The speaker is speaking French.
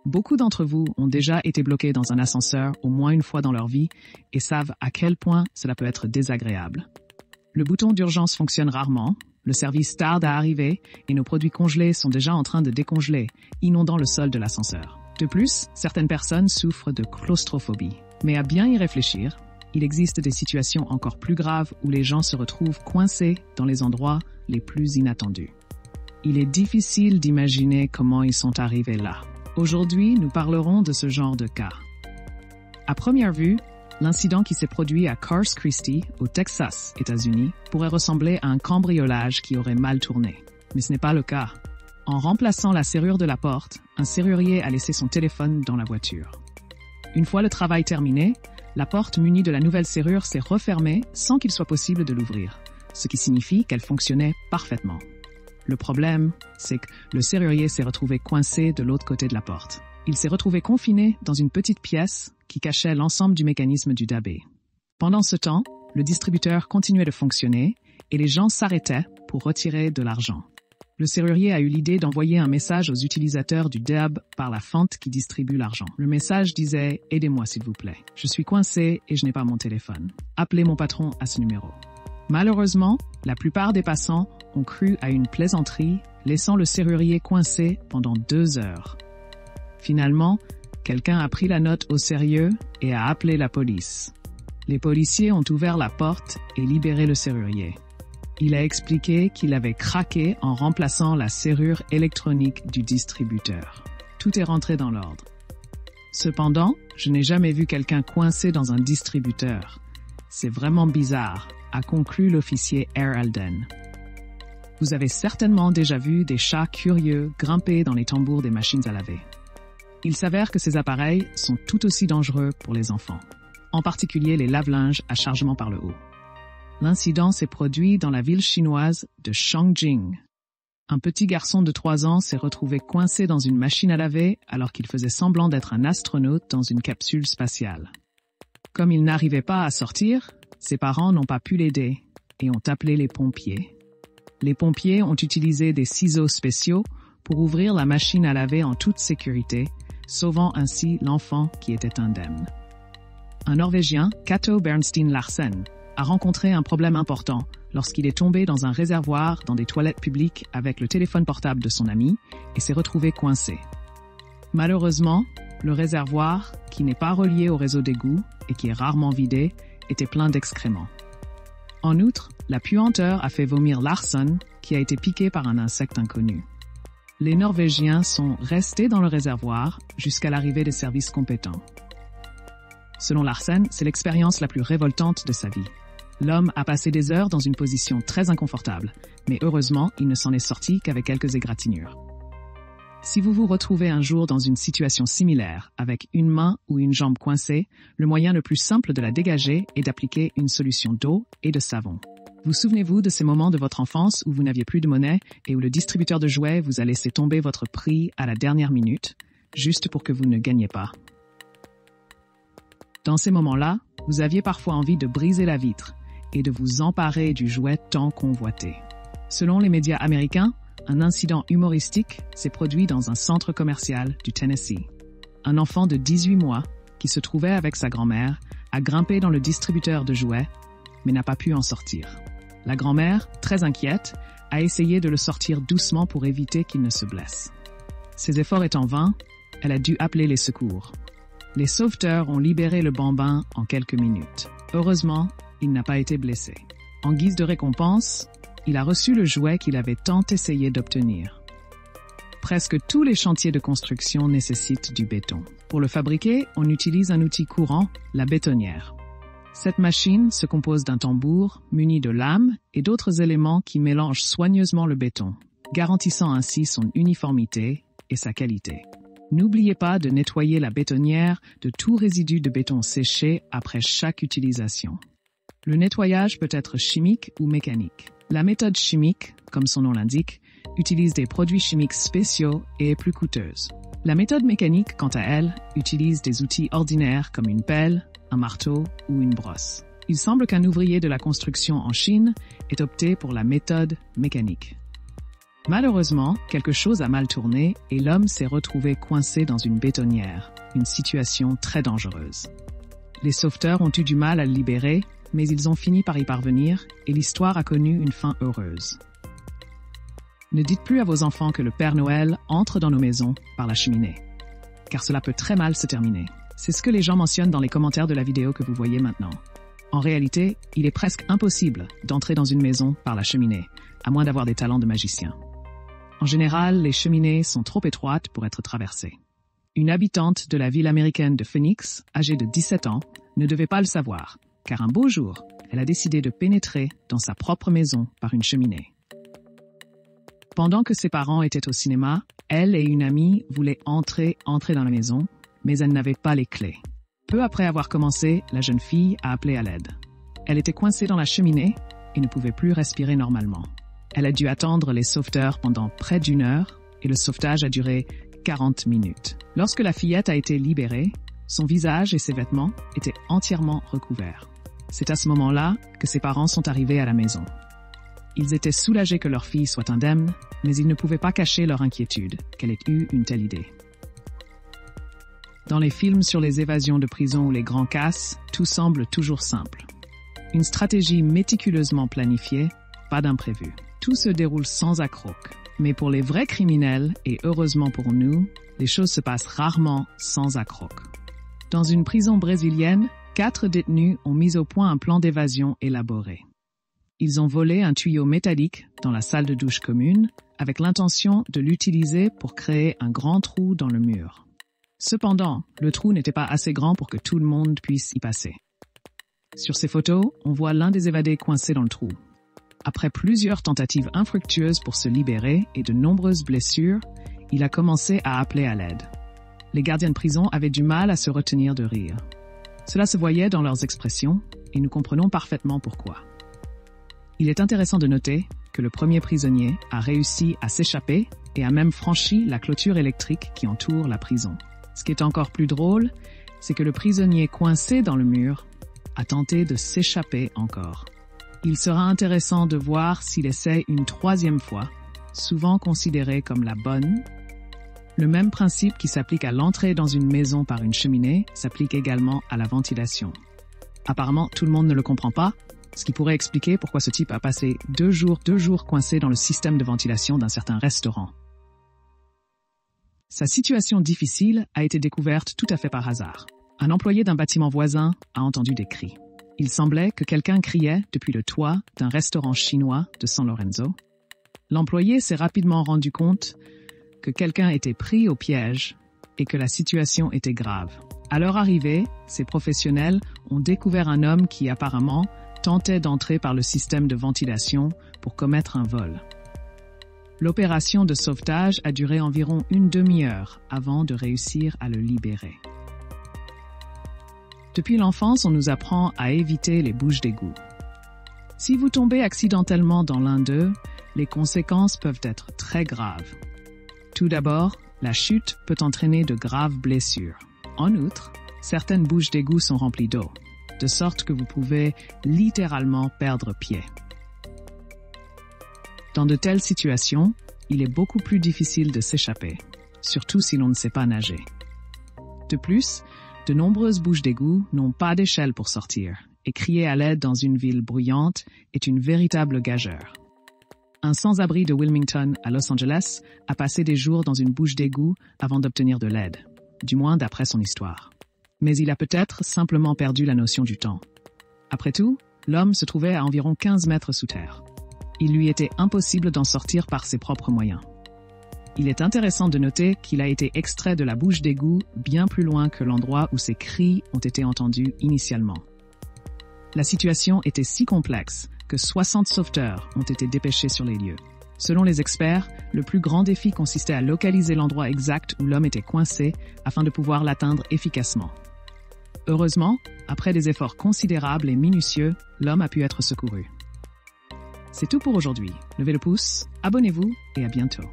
Beaucoup d'entre vous ont déjà été bloqués dans un ascenseur au moins une fois dans leur vie et savent à quel point cela peut être désagréable. Le bouton d'urgence fonctionne rarement, le service tarde à arriver et nos produits congelés sont déjà en train de décongeler, inondant le sol de l'ascenseur. De plus, certaines personnes souffrent de claustrophobie. Mais à bien y réfléchir, il existe des situations encore plus graves où les gens se retrouvent coincés dans les endroits les plus inattendus. Il est difficile d'imaginer comment ils sont arrivés là. Aujourd'hui, nous parlerons de ce genre de cas. À première vue, l'incident qui s'est produit à Corpus Christi, au Texas, États-Unis, pourrait ressembler à un cambriolage qui aurait mal tourné. Mais ce n'est pas le cas. En remplaçant la serrure de la porte, un serrurier a laissé son téléphone dans la voiture. Une fois le travail terminé, la porte munie de la nouvelle serrure s'est refermée sans qu'il soit possible de l'ouvrir, ce qui signifie qu'elle fonctionnait parfaitement. Le problème, c'est que le serrurier s'est retrouvé coincé de l'autre côté de la porte. Il s'est retrouvé confiné dans une petite pièce qui cachait l'ensemble du mécanisme du DAB. Pendant ce temps, le distributeur continuait de fonctionner et les gens s'arrêtaient pour retirer de l'argent. Le serrurier a eu l'idée d'envoyer un message aux utilisateurs du DAB par la fente qui distribue l'argent. Le message disait « Aidez-moi s'il vous plaît. Je suis coincé et je n'ai pas mon téléphone. Appelez mon patron à ce numéro. » Malheureusement, la plupart des passants ont cru à une plaisanterie, laissant le serrurier coincé pendant 2 heures. Finalement, quelqu'un a pris la note au sérieux et a appelé la police. Les policiers ont ouvert la porte et libéré le serrurier. Il a expliqué qu'il avait craqué en remplaçant la serrure électronique du distributeur. Tout est rentré dans l'ordre. Cependant, je n'ai jamais vu quelqu'un coincé dans un distributeur. C'est vraiment bizarre, a conclu l'officier Air Alden. Vous avez certainement déjà vu des chats curieux grimper dans les tambours des machines à laver. Il s'avère que ces appareils sont tout aussi dangereux pour les enfants, en particulier les lave-linges à chargement par le haut. L'incident s'est produit dans la ville chinoise de Chongqing. Un petit garçon de 3 ans s'est retrouvé coincé dans une machine à laver alors qu'il faisait semblant d'être un astronaute dans une capsule spatiale. Comme il n'arrivait pas à sortir, ses parents n'ont pas pu l'aider et ont appelé les pompiers. Les pompiers ont utilisé des ciseaux spéciaux pour ouvrir la machine à laver en toute sécurité, sauvant ainsi l'enfant qui était indemne. Un Norvégien, Cato Bernstein Larsen, a rencontré un problème important lorsqu'il est tombé dans un réservoir dans des toilettes publiques avec le téléphone portable de son ami et s'est retrouvé coincé. Malheureusement, le réservoir, qui n'est pas relié au réseau d'égouts et qui est rarement vidé, était plein d'excréments. En outre, la puanteur a fait vomir Larsen, qui a été piqué par un insecte inconnu. Les Norvégiens sont restés dans le réservoir jusqu'à l'arrivée des services compétents. Selon Larsen, c'est l'expérience la plus révoltante de sa vie. L'homme a passé des heures dans une position très inconfortable, mais heureusement, il ne s'en est sorti qu'avec quelques égratignures. Si vous vous retrouvez un jour dans une situation similaire, avec une main ou une jambe coincée, le moyen le plus simple de la dégager est d'appliquer une solution d'eau et de savon. Vous souvenez-vous de ces moments de votre enfance où vous n'aviez plus de monnaie et où le distributeur de jouets vous a laissé tomber votre prix à la dernière minute, juste pour que vous ne gagniez pas? Dans ces moments-là, vous aviez parfois envie de briser la vitre et de vous emparer du jouet tant convoité. Selon les médias américains, un incident humoristique s'est produit dans un centre commercial du Tennessee. Un enfant de 18 mois, qui se trouvait avec sa grand-mère, a grimpé dans le distributeur de jouets, mais n'a pas pu en sortir. La grand-mère, très inquiète, a essayé de le sortir doucement pour éviter qu'il ne se blesse. Ses efforts étant vains, elle a dû appeler les secours. Les sauveteurs ont libéré le bambin en quelques minutes. Heureusement, il n'a pas été blessé. En guise de récompense, il a reçu le jouet qu'il avait tant essayé d'obtenir. Presque tous les chantiers de construction nécessitent du béton. Pour le fabriquer, on utilise un outil courant, la bétonnière. Cette machine se compose d'un tambour muni de lames et d'autres éléments qui mélangent soigneusement le béton, garantissant ainsi son uniformité et sa qualité. N'oubliez pas de nettoyer la bétonnière de tout résidu de béton séché après chaque utilisation. Le nettoyage peut être chimique ou mécanique. La méthode chimique, comme son nom l'indique, utilise des produits chimiques spéciaux et est plus coûteuse. La méthode mécanique, quant à elle, utilise des outils ordinaires comme une pelle, un marteau ou une brosse. Il semble qu'un ouvrier de la construction en Chine ait opté pour la méthode mécanique. Malheureusement, quelque chose a mal tourné et l'homme s'est retrouvé coincé dans une bétonnière, une situation très dangereuse. Les sauveteurs ont eu du mal à le libérer, mais ils ont fini par y parvenir et l'histoire a connu une fin heureuse. Ne dites plus à vos enfants que le Père Noël entre dans nos maisons par la cheminée, car cela peut très mal se terminer. C'est ce que les gens mentionnent dans les commentaires de la vidéo que vous voyez maintenant. En réalité, il est presque impossible d'entrer dans une maison par la cheminée, à moins d'avoir des talents de magicien. En général, les cheminées sont trop étroites pour être traversées. Une habitante de la ville américaine de Phoenix, âgée de 17 ans, ne devait pas le savoir, car un beau jour, elle a décidé de pénétrer dans sa propre maison par une cheminée. Pendant que ses parents étaient au cinéma, elle et une amie voulaient entrer dans la maison, mais elles n'avaient pas les clés. Peu après avoir commencé, la jeune fille a appelé à l'aide. Elle était coincée dans la cheminée et ne pouvait plus respirer normalement. Elle a dû attendre les sauveteurs pendant près d'1 heure et le sauvetage a duré 40 minutes. Lorsque la fillette a été libérée, son visage et ses vêtements étaient entièrement recouverts. C'est à ce moment-là que ses parents sont arrivés à la maison. Ils étaient soulagés que leur fille soit indemne, mais ils ne pouvaient pas cacher leur inquiétude qu'elle ait eu une telle idée. Dans les films sur les évasions de prison ou les grands casses, tout semble toujours simple. Une stratégie méticuleusement planifiée, pas d'imprévu. Tout se déroule sans accroc. Mais pour les vrais criminels, et heureusement pour nous, les choses se passent rarement sans accroc. Dans une prison brésilienne, 4 détenus ont mis au point un plan d'évasion élaboré. Ils ont volé un tuyau métallique dans la salle de douche commune avec l'intention de l'utiliser pour créer un grand trou dans le mur. Cependant, le trou n'était pas assez grand pour que tout le monde puisse y passer. Sur ces photos, on voit l'un des évadés coincé dans le trou. Après plusieurs tentatives infructueuses pour se libérer et de nombreuses blessures, il a commencé à appeler à l'aide. Les gardiens de prison avaient du mal à se retenir de rire. Cela se voyait dans leurs expressions et nous comprenons parfaitement pourquoi. Il est intéressant de noter que le premier prisonnier a réussi à s'échapper et a même franchi la clôture électrique qui entoure la prison. Ce qui est encore plus drôle, c'est que le prisonnier coincé dans le mur a tenté de s'échapper encore. Il sera intéressant de voir s'il essaie une 3e fois, souvent considérée comme la bonne. Le même principe qui s'applique à l'entrée dans une maison par une cheminée s'applique également à la ventilation. Apparemment, tout le monde ne le comprend pas, ce qui pourrait expliquer pourquoi ce type a passé 2 jours coincé dans le système de ventilation d'un certain restaurant. Sa situation difficile a été découverte tout à fait par hasard. Un employé d'un bâtiment voisin a entendu des cris. Il semblait que quelqu'un criait depuis le toit d'un restaurant chinois de San Lorenzo. L'employé s'est rapidement rendu compte que quelqu'un était pris au piège et que la situation était grave. À leur arrivée, ces professionnels ont découvert un homme qui apparemment tentait d'entrer par le système de ventilation pour commettre un vol. L'opération de sauvetage a duré environ une demi-heure avant de réussir à le libérer. Depuis l'enfance, on nous apprend à éviter les bouches d'égout. Si vous tombez accidentellement dans l'un d'eux, les conséquences peuvent être très graves. Tout d'abord, la chute peut entraîner de graves blessures. En outre, certaines bouches d'égout sont remplies d'eau, de sorte que vous pouvez littéralement perdre pied. Dans de telles situations, il est beaucoup plus difficile de s'échapper, surtout si l'on ne sait pas nager. De plus, de nombreuses bouches d'égout n'ont pas d'échelle pour sortir, et crier à l'aide dans une ville bruyante est une véritable gageure. Un sans-abri de Wilmington, à Los Angeles, a passé des jours dans une bouche d'égout avant d'obtenir de l'aide, du moins d'après son histoire. Mais il a peut-être simplement perdu la notion du temps. Après tout, l'homme se trouvait à environ 15 mètres sous terre. Il lui était impossible d'en sortir par ses propres moyens. Il est intéressant de noter qu'il a été extrait de la bouche d'égout bien plus loin que l'endroit où ses cris ont été entendus initialement. La situation était si complexe que 60 sauveteurs ont été dépêchés sur les lieux. Selon les experts, le plus grand défi consistait à localiser l'endroit exact où l'homme était coincé afin de pouvoir l'atteindre efficacement. Heureusement, après des efforts considérables et minutieux, l'homme a pu être secouru. C'est tout pour aujourd'hui. Levez le pouce, abonnez-vous et à bientôt.